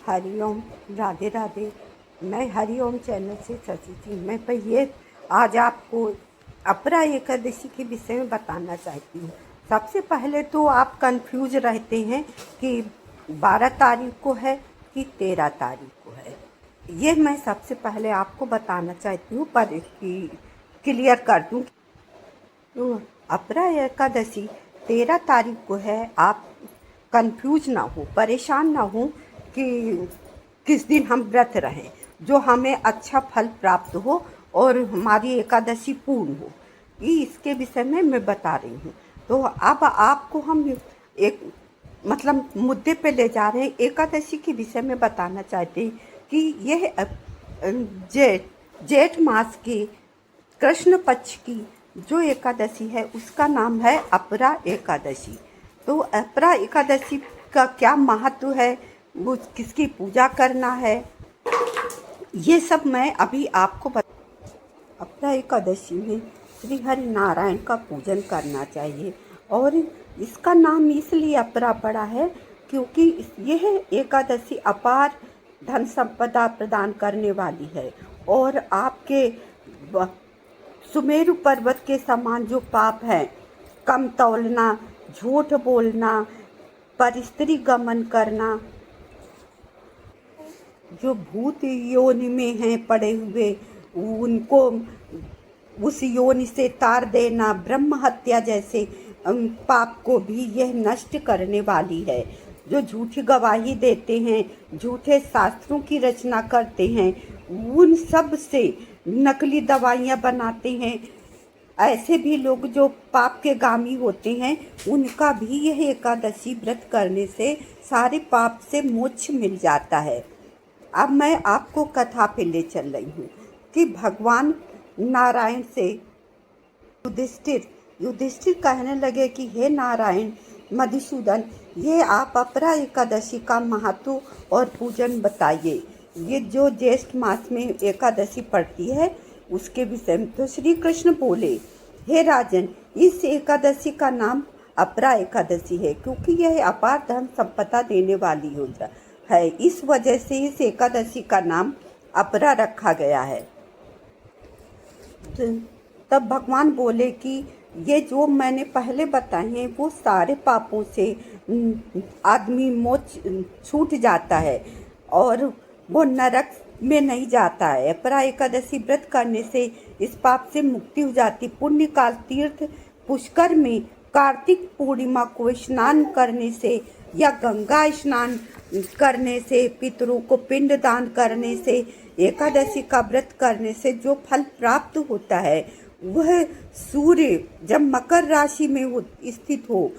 हरिओम, राधे राधे। मैं हरिओम चैनल से शशि थी। मैं ये आज आपको अपरा एकादशी के विषय में बताना चाहती हूँ। सबसे पहले तो आप कंफ्यूज रहते हैं कि 12 तारीख को है कि 13 तारीख को है। ये मैं सबसे पहले आपको बताना चाहती हूँ, पर इसकी क्लियर कर दूँ। तो अपरा एकादशी 13 तारीख को है। आप कंफ्यूज ना हो, परेशान ना हो कि किस दिन हम व्रत रहें जो हमें अच्छा फल प्राप्त हो और हमारी एकादशी पूर्ण हो। ये इसके विषय में मैं बता रही हूँ। तो अब आपको हम एक मुद्दे पे ले जा रहे हैं। एकादशी के विषय में बताना चाहते हैं कि यह जेठ मास की कृष्ण पक्ष की जो एकादशी है उसका नाम है अपरा एकादशी। तो अपरा एकादशी का क्या महत्व है, वो किसकी पूजा करना है, ये सब मैं अभी आपको अपरा एकादशी में श्री हरि नारायण का पूजन करना चाहिए। और इसका नाम इसलिए अपरा पड़ा है क्योंकि यह एकादशी अपार धन संपदा प्रदान करने वाली है और आपके सुमेरु पर्वत के समान जो पाप हैं, कम तौलना, झूठ बोलना, परस्त्री गमन करना, जो भूत योनि में हैं पड़े हुए उनको उस योनि से तार देना, ब्रह्म हत्या जैसे पाप को भी यह नष्ट करने वाली है। जो झूठी गवाही देते हैं, झूठे शास्त्रों की रचना करते हैं, उन सब से नकली दवाइयाँ बनाते हैं, ऐसे भी लोग जो पाप के गामी होते हैं, उनका भी यह एकादशी व्रत करने से सारे पाप से मोक्ष मिल जाता है। अब मैं आपको कथा पे ले चल रही हूँ कि भगवान नारायण से युधिष्ठिर कहने लगे कि हे नारायण मधुसूदन, ये आप अपरा एकादशी का महत्व और पूजन बताइए। ये जो ज्येष्ठ मास में एकादशी पड़ती है उसके विषय में। तो श्री कृष्ण बोले, हे राजन, इस एकादशी का नाम अपरा एकादशी है क्योंकि यह अपार धन संपदा देने वाली है। इस वजह से इस एकादशी का नाम अपरा रखा गया है। तब भगवान बोले कि ये जो मैंने पहले बताए हैं वो सारे पापों से आदमी मोक्ष छूट जाता है और वो नरक में नहीं जाता है। अपरा एकादशी व्रत करने से इस पाप से मुक्ति हो जाती। पुण्यकाल तीर्थ पुष्कर में कार्तिक पूर्णिमा को स्नान करने से या गंगा स्नान करने से, पितरों को पिंड दान करने से, एकादशी का व्रत करने से जो फल प्राप्त होता है वह सूर्य जब मकर राशि में स्थित हो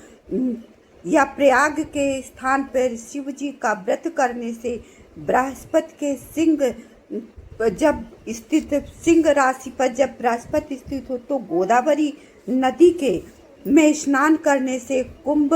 या प्रयाग के स्थान पर शिव जी का व्रत करने से, बृहस्पति के सिंह राशि पर जब बृहस्पति स्थित हो तो गोदावरी नदी के में स्नान करने से, कुंभ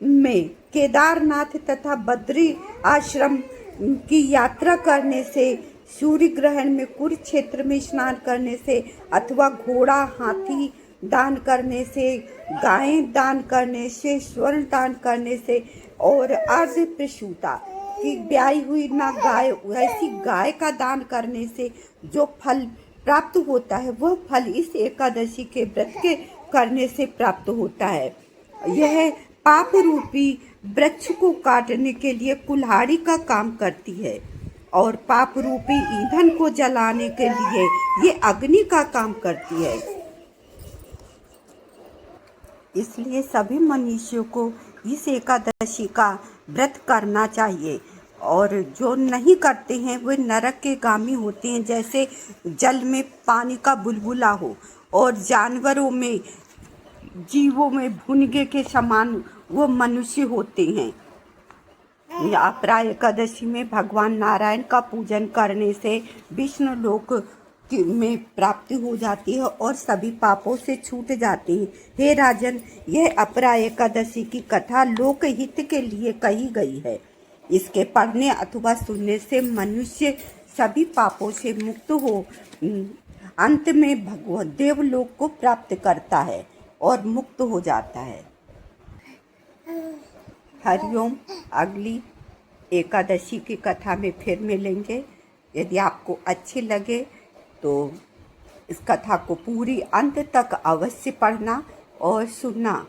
में केदारनाथ तथा बद्री आश्रम की यात्रा करने से, सूर्य ग्रहण में कुरुक्षेत्र में स्नान करने से, अथवा घोड़ा हाथी दान करने से, गाय दान करने से, स्वर्ण दान करने से और अर्ध प्रसूता की ब्याई हुई ना गाय, ऐसी गाय का दान करने से जो फल प्राप्त होता है वह फल इस एकादशी के व्रत के करने से प्राप्त होता है। यह पाप रूपी वृक्ष को काटने के लिए कुल्हाड़ी का काम करती है और पाप रूपी ईंधन को जलाने के लिए ये अग्नि का काम करती है। इसलिए सभी मनुष्यों को इस एकादशी का व्रत करना चाहिए और जो नहीं करते हैं वे नरक के गामी होते हैं। जैसे जल में पानी का बुलबुला हो और जानवरों में, जीवों में भुनगे के समान वो मनुष्य होते हैं। अपरा एकादशी में भगवान नारायण का पूजन करने से विष्णु लोक में प्राप्ति हो जाती है और सभी पापों से छूट जाती है। हे राजन, यह अपरा एकादशी की कथा लोक हित के लिए कही गई है। इसके पढ़ने अथवा सुनने से मनुष्य सभी पापों से मुक्त हो अंत में भगवत देवलोक को प्राप्त करता है और मुक्त हो जाता है। हरिओम। अगली एकादशी की कथा में फिर मिलेंगे। यदि आपको अच्छी लगे तो इस कथा को पूरी अंत तक अवश्य पढ़ना और सुनना,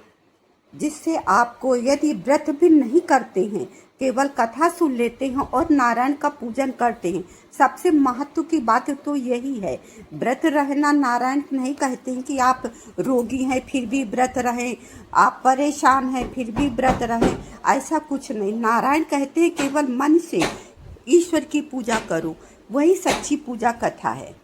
जिससे आपको, यदि व्रत भी नहीं करते हैं, केवल कथा सुन लेते हैं और नारायण का पूजन करते हैं, सबसे महत्व की बात तो यही है। व्रत रहना, नारायण नहीं कहते हैं कि आप रोगी हैं फिर भी व्रत रहें, आप परेशान हैं फिर भी व्रत रहें, ऐसा कुछ नहीं। नारायण कहते हैं केवल मन से ईश्वर की पूजा करो, वही सच्ची पूजा कथा है।